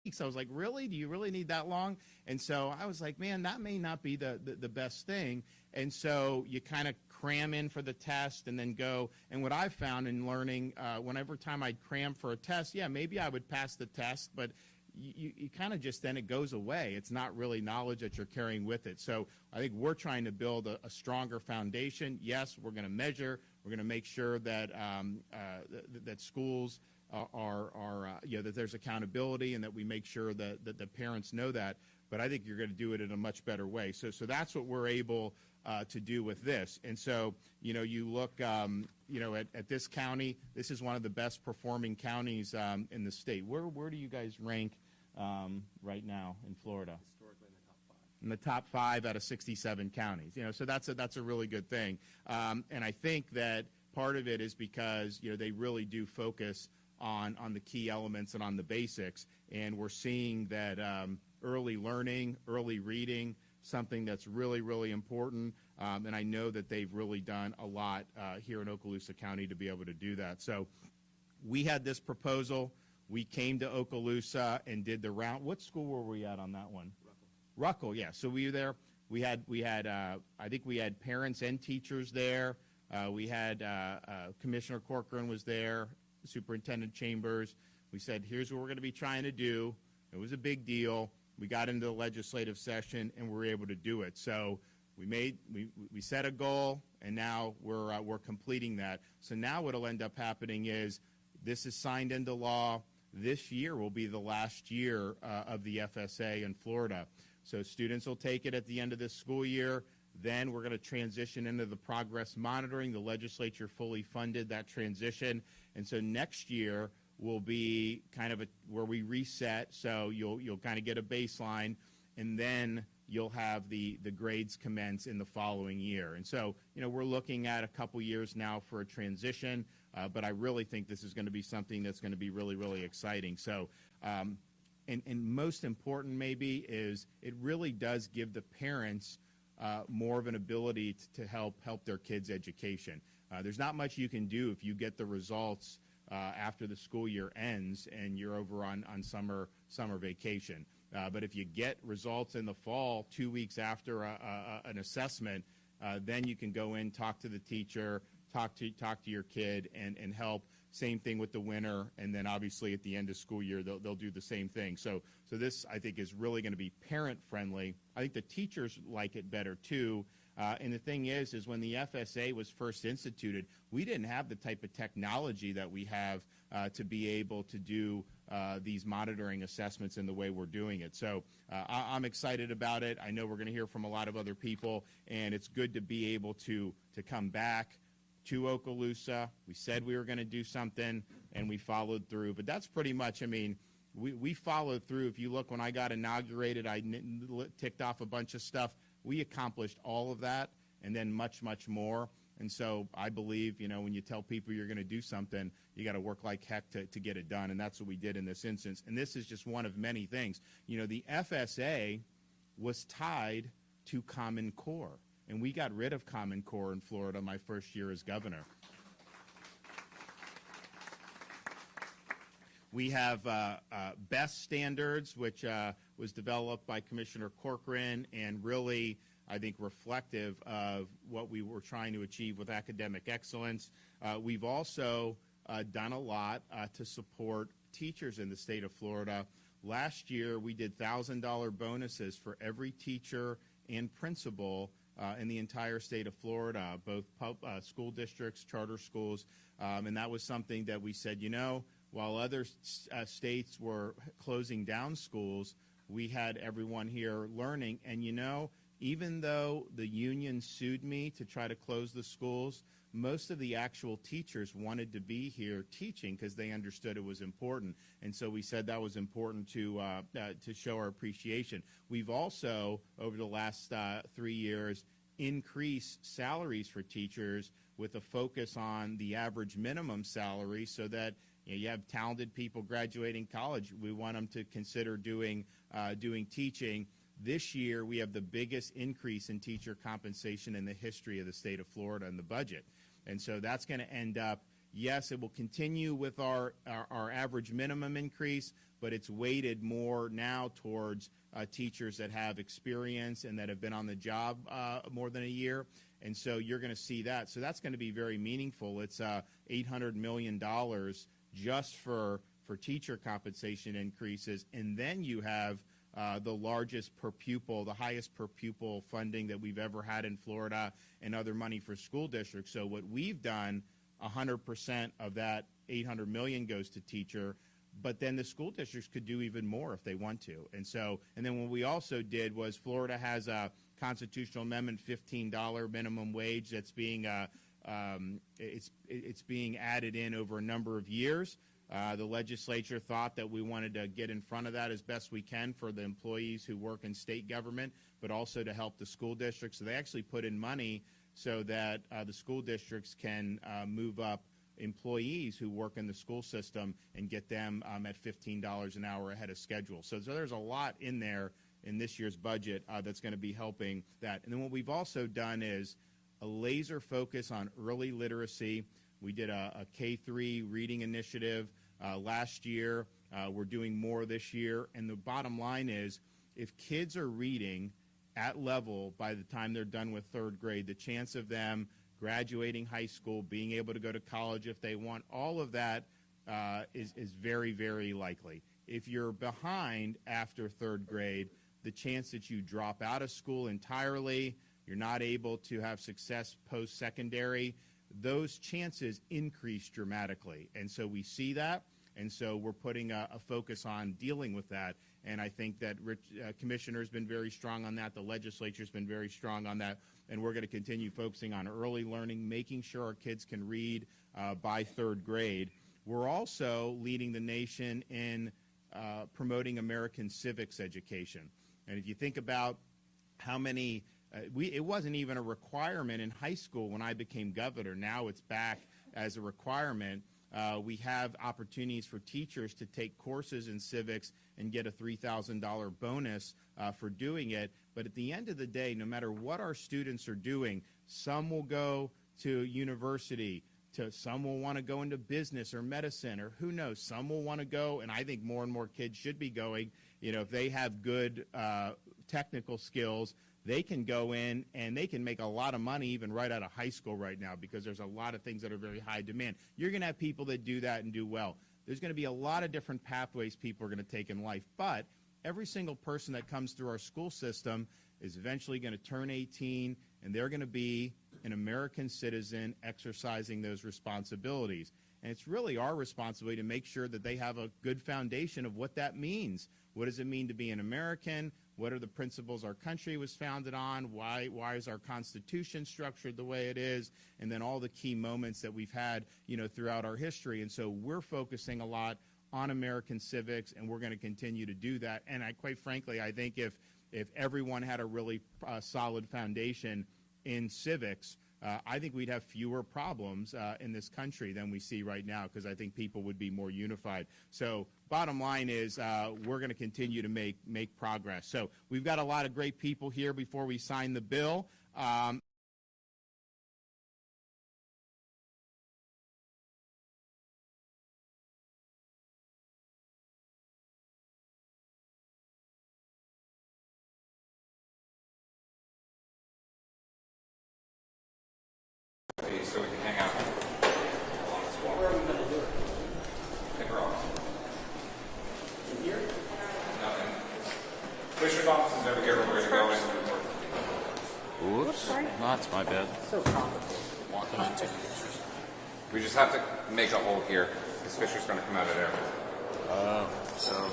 I was like, really? Do you really need that long? And so I was like, man, that may not be the best thing. And so you kind of cram in for the test and then go. And what I've found in learning, whenever time I'd cram for a test, yeah, maybe I would pass the test, but you kind of just, then it goes away. It's not really knowledge that you're carrying with it. So I think we're trying to build a stronger foundation. Yes, we're going to measure. We're going to make sure that that schools that there's accountability and that we make sure that the parents know that. But I think you're going to do it in a much better way. So that's what we're able to do with this. And so, you look, at this county, this is one of the best performing counties in the state. Where do you guys rank right now in Florida? Historically in the top 5. In the top 5 out of 67 counties. So that's a really good thing. And I think that part of it is because, they really do focus on the key elements and on the basics. And we're seeing that early learning, early reading, something that's really, really important. And I know that they've really done a lot here in Okaloosa County to be able to do that. So we had this proposal. We came to Okaloosa and did the round. What school were we at on that one? Ruckle, yeah. So we were there. We had I think we had parents and teachers there. We had Commissioner Corcoran was there, Superintendent Chambers. We said, here's what we're going to be trying to do. It was a big deal. We got into the legislative session and we were able to do it. So we set a goal, and now we're completing that. So now what'll end up happening is this is signed into law. This year will be the last year of the FSA in Florida. So students will take it at the end of this school year. Then we're going to transition into the progress monitoring. The legislature fully funded that transition. And so next year will be kind of where we reset. So you'll kind of get a baseline, and then you'll have the grades commence in the following year. And so, we're looking at a couple years now for a transition, but I really think this is going to be something that's going to be really, really exciting. So, and most important maybe is it really does give the parents more of an ability to help their kids' education. There's not much you can do if you get the results after the school year ends and you're over on summer vacation. But if you get results in the fall, 2 weeks after an assessment, then you can go in, talk to the teacher, talk to your kid, and help. Same thing with the winter, and then obviously at the end of school year, they'll do the same thing. So this, I think, is really going to be parent-friendly. I think the teachers like it better, too. And the thing is when the FSA was first instituted, we didn't have the type of technology that we have to be able to do these monitoring assessments in the way we're doing it. So I'm excited about it. I know we're going to hear from a lot of other people, and it's good to be able to come back to Okaloosa. We said we were going to do something, and we followed through. But that's pretty much, we followed through. If you look, when I got inaugurated, I ticked off a bunch of stuff. We accomplished all of that and then much, much more. And so I believe, when you tell people you're going to do something, you got to work like heck to get it done. And that's what we did in this instance. And this is just one of many things. The FSA was tied to Common Core. And we got rid of Common Core in Florida my first year as governor. We have BEST standards, which was developed by Commissioner Corcoran and really, I think, reflective of what we were trying to achieve with academic excellence. We've also done a lot to support teachers in the state of Florida. Last year, we did $1,000 bonuses for every teacher and principal in the entire state of Florida, both school districts, charter schools, and that was something that we said, while other states were closing down schools, we had everyone here learning. And even though the union sued me to try to close the schools, most of the actual teachers wanted to be here teaching because they understood it was important. And so we said that was important to show our appreciation. We've also, over the last 3 years, increased salaries for teachers with a focus on the average minimum salary so that you have talented people graduating college. We want them to consider doing teaching. This year, we have the biggest increase in teacher compensation in the history of the state of Florida in the budget. And so that's going to end up, yes, it will continue with our average minimum increase, but it's weighted more now towards teachers that have experience and that have been on the job more than a year. And so you're going to see that. So that's going to be very meaningful. It's $800 million just for teacher compensation increases. And then you have the largest per pupil, the highest per pupil funding that we've ever had in Florida, and other money for school districts. So what we've done, 100% of that $800 million goes to teacher, but then the school districts could do even more if they want to. And then what we also did was Florida has a constitutional amendment, $15 minimum wage that's being it's being added in over a number of years. The legislature thought that we wanted to get in front of that as best we can for the employees who work in state government, but also to help the school districts. So they actually put in money so that the school districts can move up employees who work in the school system and get them at $15 an hour ahead of schedule. So there's a lot in there in this year's budget that's going to be helping that. And then what we've also done is a laser focus on early literacy. We did a K-3 reading initiative last year. We're doing more this year. And the bottom line is, if kids are reading at level by the time they're done with third grade, the chance of them graduating high school, being able to go to college if they want, all of that is very, very likely. If you're behind after third grade, the chance that you drop out of school entirely, you're not able to have success post-secondary, those chances increase dramatically. And so we see that, and so we're putting a focus on dealing with that. And I think that Commissioner's been very strong on that. The legislature's been very strong on that. And we're going to continue focusing on early learning, making sure our kids can read by third grade. We're also leading the nation in promoting American civics education. And if you think about how many, it wasn't even a requirement in high school when I became governor. Now it's back as a requirement. We have opportunities for teachers to take courses in civics and get a $3,000 bonus for doing it. But at the end of the day, no matter what our students are doing, some will go to university, some will want to go into business or medicine, or who knows, some will want to go, and I think more and more kids should be going, if they have good technical skills, they can go in and they can make a lot of money even right out of high school right now, because there's a lot of things that are very high demand. You're going to have people that do that and do well. There's going to be a lot of different pathways people are going to take in life, but every single person that comes through our school system is eventually going to turn 18, and they're going to be an American citizen exercising those responsibilities. And it's really our responsibility to make sure that they have a good foundation of what that means. What does it mean to be an American? What are the principles our country was founded on? Why is our Constitution structured the way it is? And then all the key moments that we've had, throughout our history. And so we're focusing a lot on American civics, and we're going to continue to do that. And quite frankly, I think if everyone had a really solid foundation in civics, I think we'd have fewer problems in this country than we see right now, because I think people would be more unified. So bottom line is we're going to continue to make progress. So we've got a lot of great people here before we sign the bill. So we can hang out along this wall. Where are we going to do it? Take her off. In here? Nothing. Commissioner's office is over here where we're going to go in. Oops. That's my bad. So complicated. Walking into We just have to make a hole here, because Fisher's going to come out of there. so